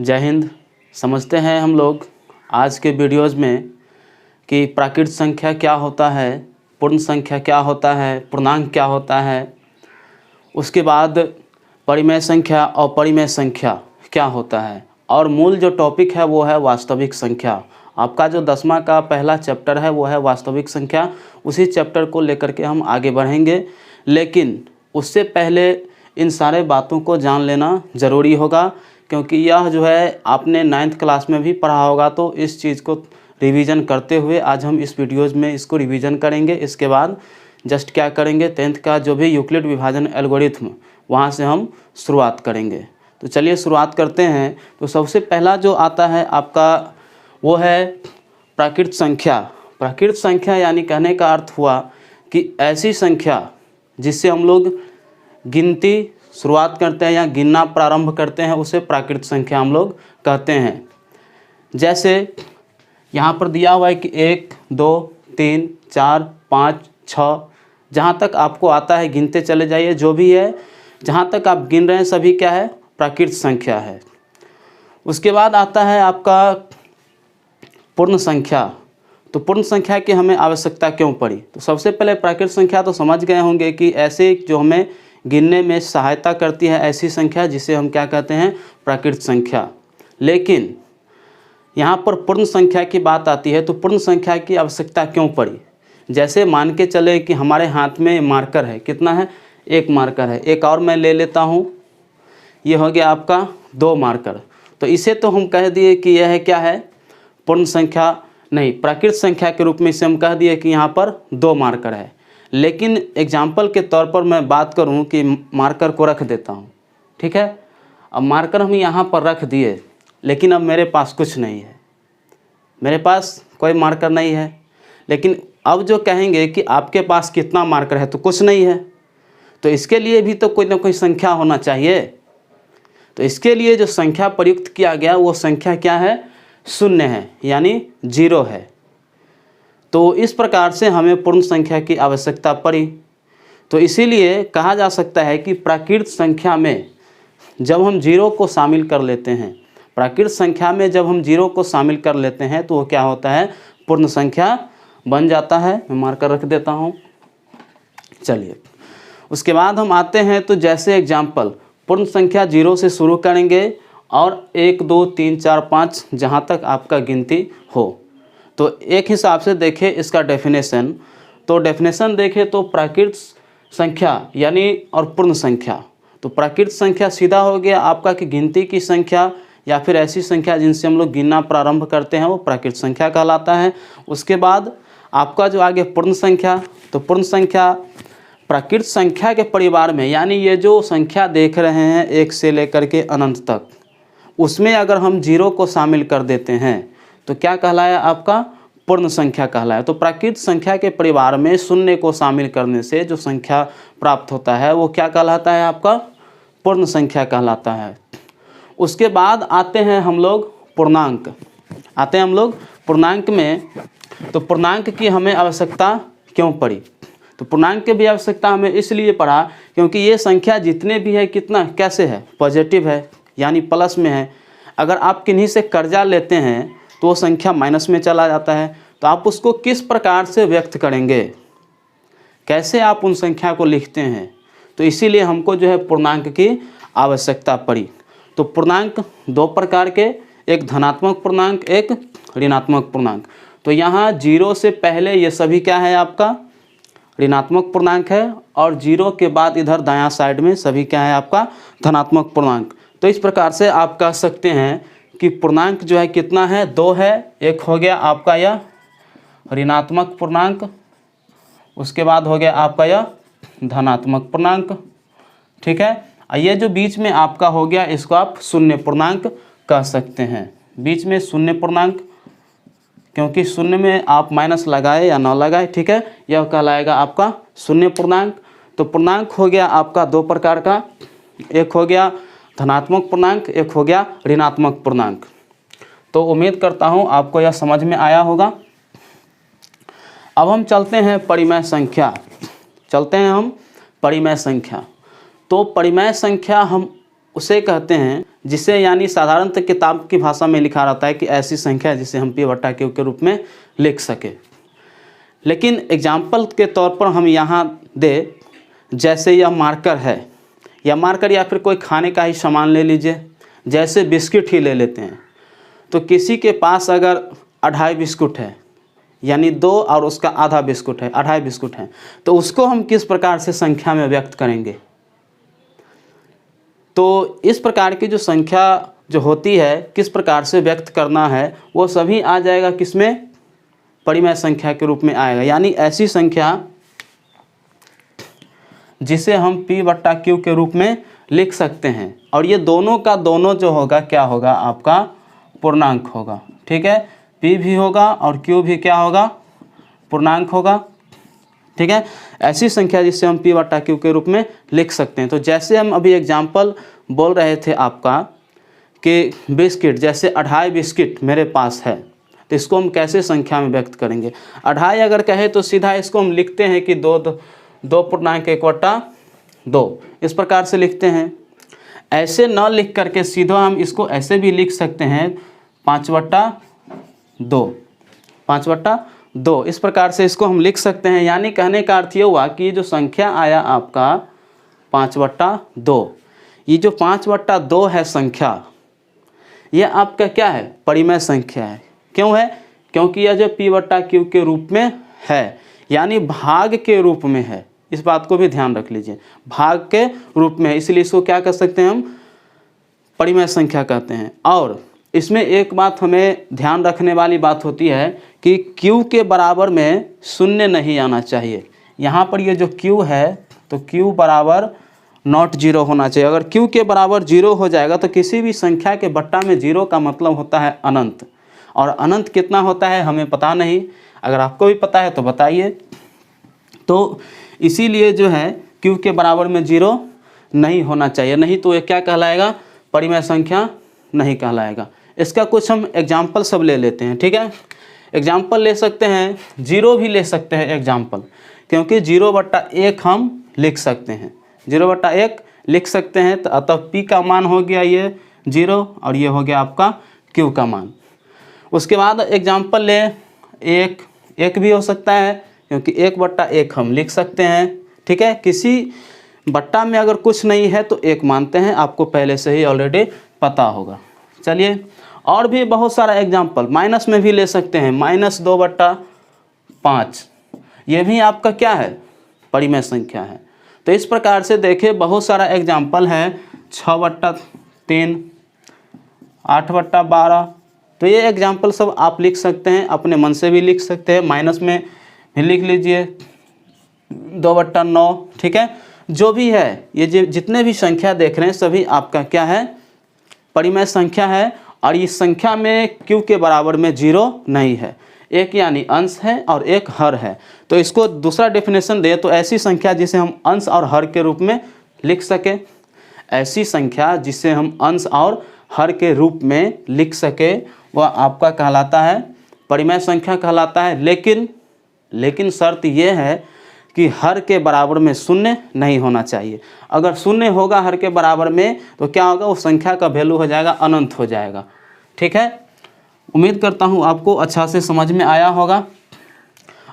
जय हिंद। समझते हैं हम लोग आज के वीडियोज़ में कि प्राकृत संख्या क्या होता है, पूर्ण संख्या क्या होता है, पूर्णांक क्या होता है, उसके बाद परिमेय संख्या और परिमेय संख्या क्या होता है, और मूल जो टॉपिक है वो है वास्तविक संख्या। आपका जो 10वां का पहला चैप्टर है वो है वास्तविक संख्या। उसी चैप्टर को लेकर के हम आगे बढ़ेंगे, लेकिन उससे पहले इन सारे बातों को जान लेना ज़रूरी होगा, क्योंकि यह जो है आपने 9th क्लास में भी पढ़ा होगा। तो इस चीज़ को रिवीजन करते हुए आज हम इस वीडियोज़ में इसको रिवीजन करेंगे। इसके बाद जस्ट क्या करेंगे, 10th का जो भी यूक्लिड विभाजन एल्गोरिथम वहाँ से हम शुरुआत करेंगे। तो चलिए शुरुआत करते हैं। तो सबसे पहला जो आता है आपका वो है प्राकृत संख्या। प्राकृत संख्या यानी कहने का अर्थ हुआ कि ऐसी संख्या जिससे हम लोग गिनती शुरुआत करते हैं या गिनना प्रारंभ करते हैं, उसे प्राकृत संख्या हम लोग कहते हैं। जैसे यहाँ पर दिया हुआ है कि 1 2 3 4 5 6, जहाँ तक आपको आता है गिनते चले जाइए। जो भी है जहाँ तक आप गिन रहे हैं सभी क्या है, प्राकृत संख्या है। उसके बाद आता है आपका पूर्ण संख्या। तो पूर्ण संख्या की हमें आवश्यकता क्यों पड़ी? तो सबसे पहले प्राकृत संख्या तो समझ गए होंगे कि ऐसे जो हमें गिनने में सहायता करती है ऐसी संख्या जिसे हम क्या कहते हैं, प्राकृत संख्या। लेकिन यहाँ पर पूर्ण संख्या की बात आती है, तो पूर्ण संख्या की आवश्यकता क्यों पड़ी? जैसे मान के चले कि हमारे हाथ में मार्कर है, कितना है, 1 मार्कर है। एक और मैं ले लेता हूँ, ये हो गया आपका 2 मार्कर। तो इसे तो हम कह दिए कि यह है क्या है, पूर्ण संख्या नहीं, प्राकृत संख्या के रूप में इसे हम कह दिए कि यहाँ पर 2 मार्कर है। लेकिन एग्जाम्पल के तौर पर मैं बात करूँ कि मार्कर को रख देता हूँ, ठीक है। अब मार्कर हम यहाँ पर रख दिए, लेकिन अब मेरे पास कुछ नहीं है, मेरे पास कोई मार्कर नहीं है। लेकिन अब जो कहेंगे कि आपके पास कितना मार्कर है, तो कुछ नहीं है। तो इसके लिए भी तो कोई ना कोई संख्या होना चाहिए। तो इसके लिए जो संख्या प्रयुक्त किया गया वो संख्या क्या है, 0 है, यानी 0 है। तो इस प्रकार से हमें पूर्ण संख्या की आवश्यकता पड़ी। तो इसीलिए कहा जा सकता है कि प्राकृत संख्या में जब हम 0 को शामिल कर लेते हैं, प्राकृत संख्या में जब हम 0 को शामिल कर लेते हैं तो वो क्या होता है, पूर्ण संख्या बन जाता है। मैं मार्कर रख देता हूँ। चलिए उसके बाद हम आते हैं, तो जैसे एग्जाम्पल पूर्ण संख्या 0 से शुरू करेंगे और 1 2 3 4 5 जहाँ तक आपका गिनती हो। तो एक हिसाब से देखें इसका डेफिनेशन, तो डेफिनेशन देखें तो प्राकृत संख्या यानी और पूर्ण संख्या। तो प्राकृत संख्या सीधा हो गया आपका कि गिनती की संख्या या फिर ऐसी संख्या जिनसे हम लोग गिनना प्रारंभ करते हैं वो प्राकृत संख्या कहलाता है। उसके बाद आपका जो आगे पूर्ण संख्या, तो पूर्ण संख्या प्राकृत संख्या के परिवार में, यानी ये जो संख्या देख रहे हैं 1 से लेकर के अनंत तक, उसमें अगर हम 0 को शामिल कर देते हैं तो क्या कहलाया, आपका पूर्ण संख्या कहलाया। तो प्राकृत संख्या के परिवार में 0 को शामिल करने से जो संख्या प्राप्त होता है वो क्या कहलाता है, आपका पूर्ण संख्या कहलाता है। उसके बाद आते हैं हम लोग पूर्णांक, आते हैं हम लोग पूर्णांक में। तो पूर्णांक की हमें आवश्यकता क्यों पड़ी? तो पूर्णांक की भी आवश्यकता हमें इसलिए पड़ा क्योंकि ये संख्या जितने भी है कितना कैसे है, पॉजिटिव है, यानी प्लस में है। अगर आप किन्हीं से कर्जा लेते हैं तो वो संख्या माइनस में चला जाता है। तो आप उसको किस प्रकार से व्यक्त करेंगे, कैसे आप उन संख्या को लिखते हैं, तो इसीलिए हमको जो है पूर्णांक की आवश्यकता पड़ी। तो पूर्णांक 2 प्रकार के, एक धनात्मक पूर्णांक, एक ऋणात्मक पूर्णांक। तो यहाँ 0 से पहले ये सभी क्या है, आपका ऋणात्मक पूर्णांक है, और 0 के बाद इधर दायां साइड में सभी क्या है, आपका धनात्मक पूर्णांक। तो इस प्रकार से आप कह सकते हैं कि पूर्णांक जो है कितना है, 2 है। एक हो गया आपका यह ऋणात्मक पूर्णांक, उसके बाद हो गया आपका यह धनात्मक पूर्णांक, ठीक है। ये जो बीच में आपका हो गया इसको आप शून्य पूर्णांक कह सकते हैं। बीच में शून्य पूर्णांक, क्योंकि शून्य में आप माइनस लगाए या न लगाए, ठीक है, यह कहलाएगा आपका शून्य पूर्णांक। तो पूर्णांक हो गया आपका 2 प्रकार का, एक हो गया धनात्मक पूर्णांक, एक हो गया ऋणात्मक पूर्णांक। तो उम्मीद करता हूँ आपको यह समझ में आया होगा। अब हम चलते हैं परिमेय संख्या, चलते हैं हम परिमेय संख्या। तो परिमेय संख्या हम उसे कहते हैं, जिसे यानी साधारणतः किताब की भाषा में लिखा रहता है कि ऐसी संख्या जिसे हम P बटा Q के रूप में लिख सके। लेकिन एग्जाम्पल के तौर पर हम यहाँ दे, जैसे यह मार्कर है, या मार्कर या फिर कोई खाने का ही सामान ले लीजिए, जैसे बिस्किट ही ले लेते हैं। तो किसी के पास अगर 2.5 बिस्कुट है, यानी 2 और उसका आधा बिस्कुट है, 2.5 बिस्कुट है, तो उसको हम किस प्रकार से संख्या में व्यक्त करेंगे? तो इस प्रकार की जो संख्या जो होती है, किस प्रकार से व्यक्त करना है, वो सभी आ जाएगा किसमें? परिमेय संख्या के रूप में आएगा। यानी ऐसी संख्या जिसे हम P बट्टा Q के रूप में लिख सकते हैं, और ये दोनों का दोनों जो होगा क्या होगा? आपका पूर्णांक होगा। ठीक है, P भी होगा और Q भी क्या होगा? पूर्णांक होगा। ठीक है, ऐसी संख्या जिसे हम P बटा Q के रूप में लिख सकते हैं। तो जैसे हम अभी एग्जाम्पल बोल रहे थे आपका कि बिस्किट, जैसे 2.5 बिस्किट मेरे पास है, तो इसको हम कैसे संख्या में व्यक्त करेंगे? 2.5 अगर कहे तो सीधा इसको हम लिखते हैं कि 2.1/2 इस प्रकार से लिखते हैं। ऐसे न लिख करके सीधा हम इसको ऐसे भी लिख सकते हैं 5/2 इस प्रकार से इसको हम लिख सकते हैं। यानी कहने का अर्थ ये हुआ कि ये जो संख्या आया आपका 5/2, ये जो 5/2 है संख्या, ये आपका क्या है? परिमेय संख्या है। क्यों है? क्योंकि यह जो P बटा Q के रूप में है, यानी भाग के रूप में है। इस बात को भी ध्यान रख लीजिए, भाग के रूप में है, इसलिए इसको क्या कर सकते हैं हम? परिमेय संख्या कहते हैं। और इसमें एक बात हमें ध्यान रखने वाली बात होती है कि Q के बराबर में शून्य नहीं आना चाहिए। यहाँ पर ये जो Q है, तो Q बराबर नॉट 0 होना चाहिए। अगर Q के बराबर 0 हो जाएगा तो किसी भी संख्या के बट्टा में 0 का मतलब होता है अनंत, और अनंत कितना होता है हमें पता नहीं। अगर आपको भी पता है तो बताइए। तो इसीलिए जो है Q के बराबर में 0 नहीं होना चाहिए, नहीं तो ये क्या कहलाएगा? परिमेय संख्या नहीं कहलाएगा। इसका कुछ हम एग्जाम्पल सब ले लेते हैं। ठीक है, एग्जाम्पल ले सकते हैं, 0 भी ले सकते हैं एग्जाम्पल, क्योंकि 0/1 हम लिख सकते हैं, 0/1 लिख सकते हैं। तो अतः P का मान हो गया ये 0, और ये हो गया आपका Q का मान। उसके बाद एग्जाम्पल ले 1 भी हो सकता है, क्योंकि 1/1 हम लिख सकते हैं। ठीक है, किसी बट्टा में अगर कुछ नहीं है तो 1 मानते हैं, आपको पहले से ही ऑलरेडी पता होगा। चलिए, और भी बहुत सारा एग्जाम्पल माइनस में भी ले सकते हैं। -2/5 ये भी आपका क्या है? परिमेय संख्या है। तो इस प्रकार से देखिए बहुत सारा एग्जाम्पल है। 6/3, 8/12, तो ये एग्जाम्पल सब आप लिख सकते हैं, अपने मन से भी लिख सकते हैं, माइनस में भी लिख लीजिए 2/9। ठीक है, जो भी है, ये जितने भी संख्या देख रहे हैं सभी आपका क्या है? परिमेय संख्या है। और इस संख्या में Q के बराबर में 0 नहीं है, एक यानी अंश है और एक हर है। तो इसको दूसरा डेफिनेशन दे तो ऐसी संख्या जिसे हम अंश और हर के रूप में लिख सके, ऐसी संख्या जिसे हम अंश और हर के रूप में लिख सके, वह आपका कहलाता है परिमेय संख्या कहलाता है। लेकिन शर्त यह है कि हर के बराबर में शून्य नहीं होना चाहिए। अगर शून्य होगा हर के बराबर में तो क्या होगा? उस संख्या का वैल्यू हो जाएगा अनंत हो जाएगा। ठीक है, उम्मीद करता हूँ आपको अच्छा से समझ में आया होगा।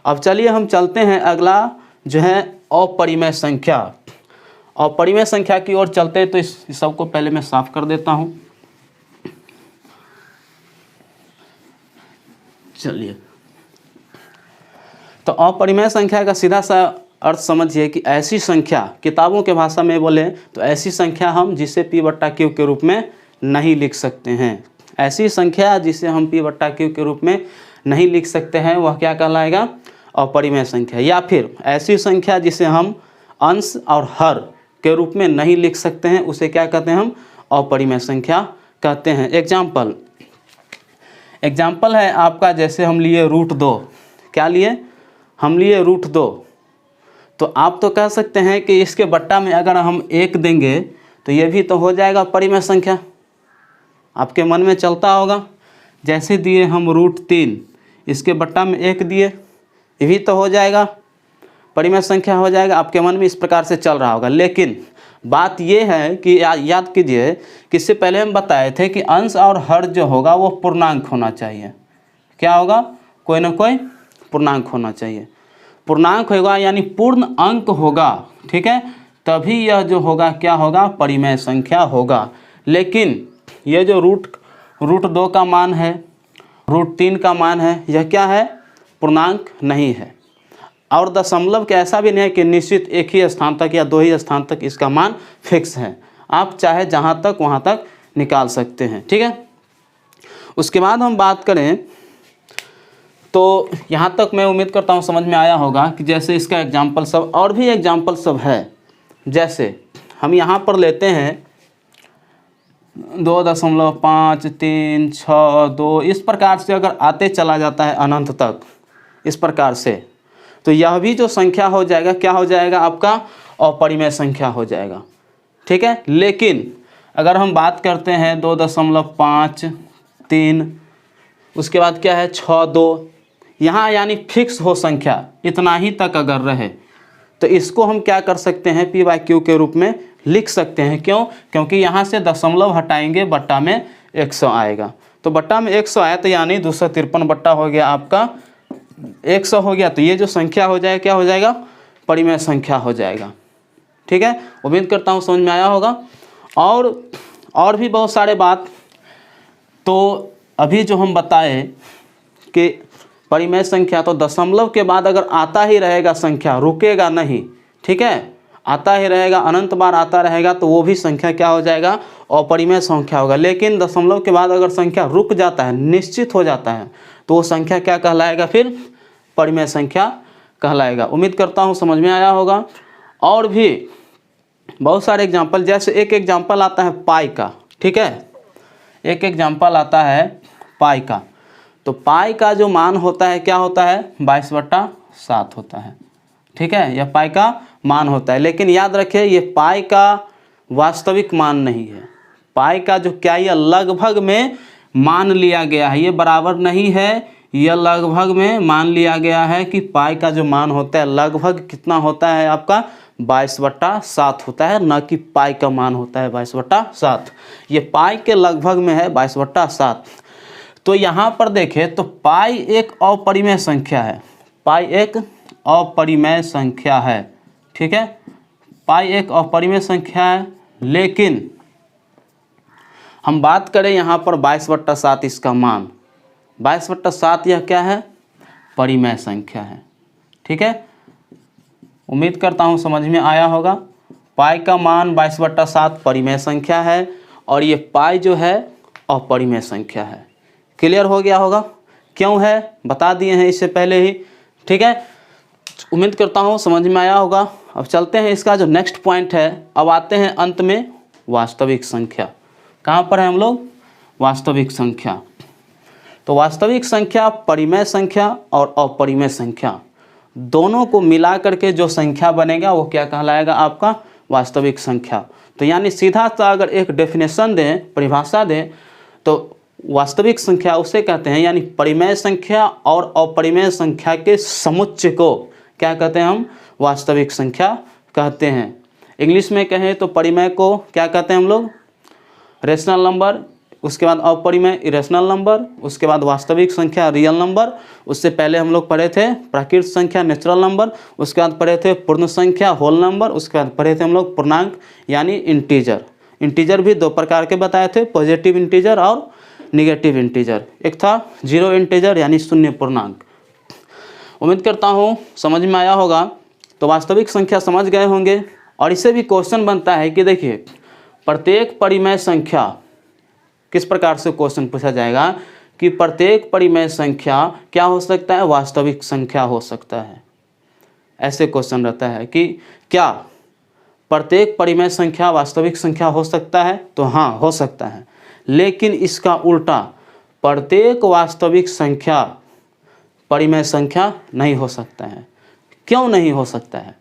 अब चलिए हम चलते हैं अगला जो है अपरिमेय संख्या। अपरिमेय संख्या की ओर चलते हैं, तो इस सबको पहले मैं साफ कर देता हूँ। चलिए, तो अपरिमेय संख्या का सीधा सा अर्थ समझिए कि ऐसी संख्या, किताबों के भाषा में बोले तो ऐसी संख्या हम जिसे P बट्टा Q के रूप में नहीं लिख सकते हैं। ऐसी संख्या जिसे हम P बट्टा Q के रूप में नहीं लिख सकते हैं वह क्या कहलाएगा? अपरिमेय संख्या। या फिर ऐसी संख्या जिसे हम अंश और हर के रूप में नहीं लिख सकते हैं उसे क्या कहते हैं? हम अपरिमेय संख्या कहते हैं। एग्जाम्पल है आपका, जैसे हम लिए √2। क्या लिए? हम लिए √2। तो आप तो कह सकते हैं कि इसके बट्टा में अगर हम 1 देंगे तो ये भी तो हो जाएगा परिमेय संख्या। आपके मन में चलता होगा, जैसे दिए हम √3, इसके बट्टा में 1 दिए, ये भी तो हो जाएगा परिमेय संख्या हो जाएगा। आपके मन में इस प्रकार से चल रहा होगा। लेकिन बात ये है कि याद कीजिए कि इससे पहले हम बताए थे कि अंश और हर जो होगा वो पूर्णांक होना चाहिए। क्या होगा? कोई ना कोई पूर्णांक होना चाहिए। पूर्णांक होगा यानी पूर्ण अंक होगा, ठीक है, तभी यह जो होगा क्या होगा? परिमेय संख्या होगा। लेकिन ये जो रूट 2 का मान है, रूट 3 का मान है, यह क्या है? पूर्णांक नहीं है। और दशमलव के ऐसा भी नहीं है कि निश्चित एक ही स्थान तक या 2 ही स्थान तक इसका मान फिक्स है, आप चाहे जहाँ तक वहाँ तक निकाल सकते हैं, ठीक है। उसके बाद हम बात करें तो यहाँ तक मैं उम्मीद करता हूँ समझ में आया होगा कि जैसे इसका एग्जाम्पल सब और भी एग्जाम्पल सब है। जैसे हम यहाँ पर लेते हैं 2.536, इस प्रकार से अगर आते चला जाता है अनंत तक इस प्रकार से, तो यह भी जो संख्या हो जाएगा क्या हो जाएगा? आपका अपरिमेय संख्या हो जाएगा, ठीक है। लेकिन अगर हम बात करते हैं 2.53, उसके बाद क्या है 62, यहाँ यानी फिक्स हो संख्या, इतना ही तक अगर रहे तो इसको हम क्या कर सकते हैं? P/Q के रूप में लिख सकते हैं। क्यों? क्योंकि यहाँ से दशमलव हटाएंगे, बट्टा में 100 आएगा, तो बट्टा में 100 आया तो यानी 253 बट्टा हो गया आपका 100 हो गया, तो ये जो संख्या हो जाएगा क्या हो जाएगा? परिमेय संख्या हो जाएगा, ठीक है। उम्मीद करता हूँ समझ में आया होगा। और भी बहुत सारे बात, तो अभी जो हम बताए कि परिमेय संख्या तो दशमलव के बाद अगर आता ही रहेगा संख्या, रुकेगा नहीं, ठीक है, आता ही रहेगा, अनंत बार आता रहेगा, तो वो भी संख्या क्या हो जाएगा? अपरिमेय संख्या होगा। लेकिन दशमलव के बाद अगर संख्या रुक जाता है, निश्चित हो जाता है, तो वो संख्या क्या कहलाएगा? फिर परिमेय संख्या कहलाएगा। उम्मीद करता हूँ समझ में आया होगा। और भी बहुत सारे एग्जाम्पल, जैसे एक एग्जाम्पल आता है पाई का, ठीक है, एक एग्जाम्पल आता है पाई का। तो पाई का जो मान होता है क्या होता है? 22/7 होता है, ठीक है, यह पाई का मान होता है। लेकिन याद रखिए ये पाई का वास्तविक मान नहीं है। पाई का जो क्या, यह लगभग में मान लिया गया है, ये बराबर नहीं है, यह लगभग में मान लिया गया है कि पाई का जो मान होता है लगभग कितना होता है? आपका 22/7 होता है, न कि पाई का मान होता है 22/7। ये पाई के लगभग में है 22/7। तो यहाँ पर देखें तो पाई एक अपरिमेय संख्या है, पाई एक अपरिमेय संख्या है, ठीक है, पाई एक अपरिमेय संख्या है। लेकिन हम बात करें यहाँ पर 22/7 इसका मान, 22/7 यह क्या है? परिमेय संख्या है, ठीक है। उम्मीद करता हूँ समझ में आया होगा। पाई का मान 22/7 परिमेय संख्या है और ये पाई जो है अपरिमेय संख्या है। क्लियर हो गया होगा? क्यों है बता दिए हैं इससे पहले ही, ठीक है। उम्मीद करता हूँ समझ में आया होगा। अब चलते हैं इसका जो नेक्स्ट पॉइंट है, अब आते हैं अंत में वास्तविक संख्या। कहाँ पर है हम लोग? वास्तविक संख्या। तो वास्तविक संख्या, परिमेय संख्या और अपरिमेय संख्या दोनों को मिला करके जो संख्या बनेगा वो क्या कहलाएगा? आपका वास्तविक संख्या। तो यानी सीधा सा अगर एक डेफिनेशन दें, परिभाषा दें, तो वास्तविक संख्या उसे कहते हैं, यानी परिमेय संख्या और अपरिमेय संख्या के समुच्चय को क्या कहते हैं? हम वास्तविक संख्या कहते हैं। इंग्लिश में कहें तो परिमेय को क्या कहते हैं हम लोग? रेशनल नंबर, उसके बाद अपरिमेय इरेशनल नंबर, उसके बाद वास्तविक संख्या रियल नंबर, उससे पहले हम लोग पढ़े थे प्राकृतिक संख्या नेचुरल नंबर, उसके बाद पढ़े थे पूर्ण संख्या होल नंबर, उसके बाद पढ़े थे हम लोग पूर्णांक यानी इंटीजर। इंटीजर भी दो प्रकार के बताए थे, पॉजिटिव इंटीजर और निगेटिव इंटीजर। एक था जीरो इंटीजर यानी शून्य पूर्णांक। उम्मीद करता हूँ समझ में आया होगा। तो वास्तविक संख्या समझ गए होंगे। और इससे भी क्वेश्चन बनता है कि देखिए प्रत्येक परिमेय संख्या, किस प्रकार से क्वेश्चन पूछा जाएगा कि प्रत्येक परिमेय संख्या क्या हो सकता है? वास्तविक संख्या हो सकता है। ऐसे क्वेश्चन रहता है कि क्या प्रत्येक परिमेय संख्या वास्तविक संख्या हो सकता है? तो हाँ हो सकता है। लेकिन इसका उल्टा प्रत्येक वास्तविक संख्या परिमेय संख्या नहीं हो सकता है। क्यों नहीं हो सकता है?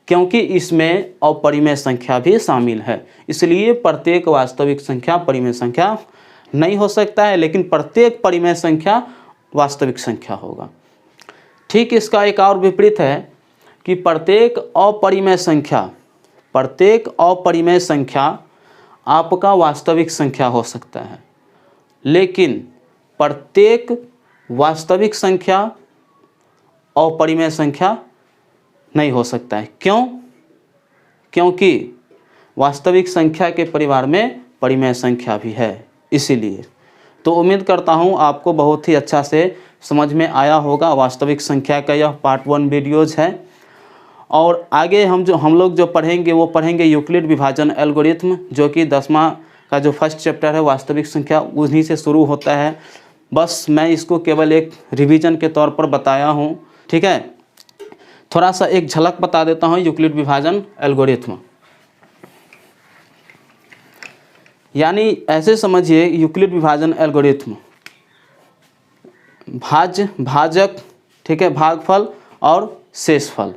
क्योंकि इसमें अपरिमेय संख्या भी शामिल है, इसलिए प्रत्येक वास्तविक संख्या परिमेय संख्या नहीं हो सकता है, लेकिन प्रत्येक परिमेय संख्या वास्तविक संख्या होगा। ठीक इसका एक और विपरीत है कि प्रत्येक अपरिमेय संख्या प्रत्येक अपरिमेय संख्या आपका वास्तविक संख्या हो सकता है, लेकिन प्रत्येक वास्तविक संख्या अपरिमेय संख्या नहीं हो सकता है। क्यों? क्योंकि वास्तविक संख्या के परिवार में परिमेय संख्या भी है, इसीलिए। तो उम्मीद करता हूँ आपको बहुत ही अच्छा से समझ में आया होगा। वास्तविक संख्या का यह पार्ट 1 वीडियोज़ है, और आगे हम लोग जो पढ़ेंगे वो पढ़ेंगे यूक्लिड विभाजन एल्गोरिथम, जो कि 10वां का जो फर्स्ट चैप्टर है वास्तविक संख्या, उन्हीं से शुरू होता है। बस मैं इसको केवल एक रिवीजन के तौर पर बताया हूँ, ठीक है। थोड़ा सा एक झलक बता देता हूँ यूक्लिड विभाजन एल्गोरिथम। यानी ऐसे समझिए, यूक्लिड विभाजन एल्गोरिथम भाज्य, भाजक, ठीक है, भागफल और शेषफल,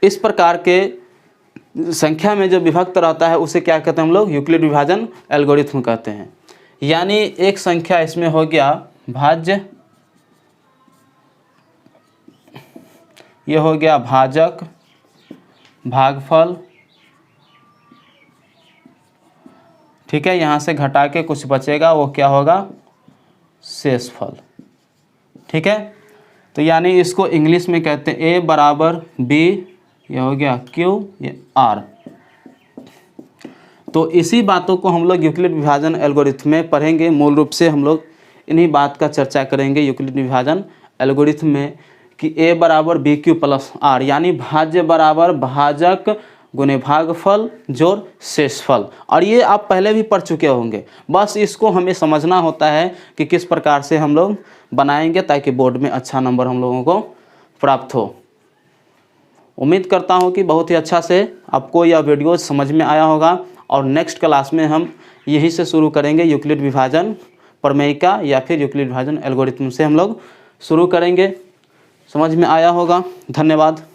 इस प्रकार के संख्या में जो विभक्त रहता है उसे क्या कहते हैं हम लोग? यूक्लिड विभाजन एल्गोरिथम कहते हैं। यानी एक संख्या इसमें हो गया भाज्य, ये हो गया भाजक, भागफल, ठीक है, यहाँ से घटा के कुछ बचेगा, वो क्या होगा? शेषफल, ठीक है। तो यानी इसको इंग्लिश में कहते हैं A बराबर B, ये हो गया Q, ये R। तो इसी बातों को हम लोग यूक्लिड विभाजन एल्गोरिथम में पढ़ेंगे। मूल रूप से हम लोग इन्हीं बात का चर्चा करेंगे यूक्लिड विभाजन एल्गोरिथम में, कि A बराबर BQ प्लस R, यानी भाज्य बराबर भाजक गुने भागफल जोड़ शेषफल। और ये आप पहले भी पढ़ चुके होंगे, बस इसको हमें समझना होता है कि किस प्रकार से हम लोग बनाएंगे ताकि बोर्ड में अच्छा नंबर हम लोगों को प्राप्त हो। उम्मीद करता हूँ कि बहुत ही अच्छा से आपको यह वीडियो समझ में आया होगा, और नेक्स्ट क्लास में हम यही से शुरू करेंगे, यूक्लिड विभाजन प्रमेयिका या फिर यूक्लिड विभाजन एल्गोरिथम से हम लोग शुरू करेंगे। समझ में आया होगा। धन्यवाद।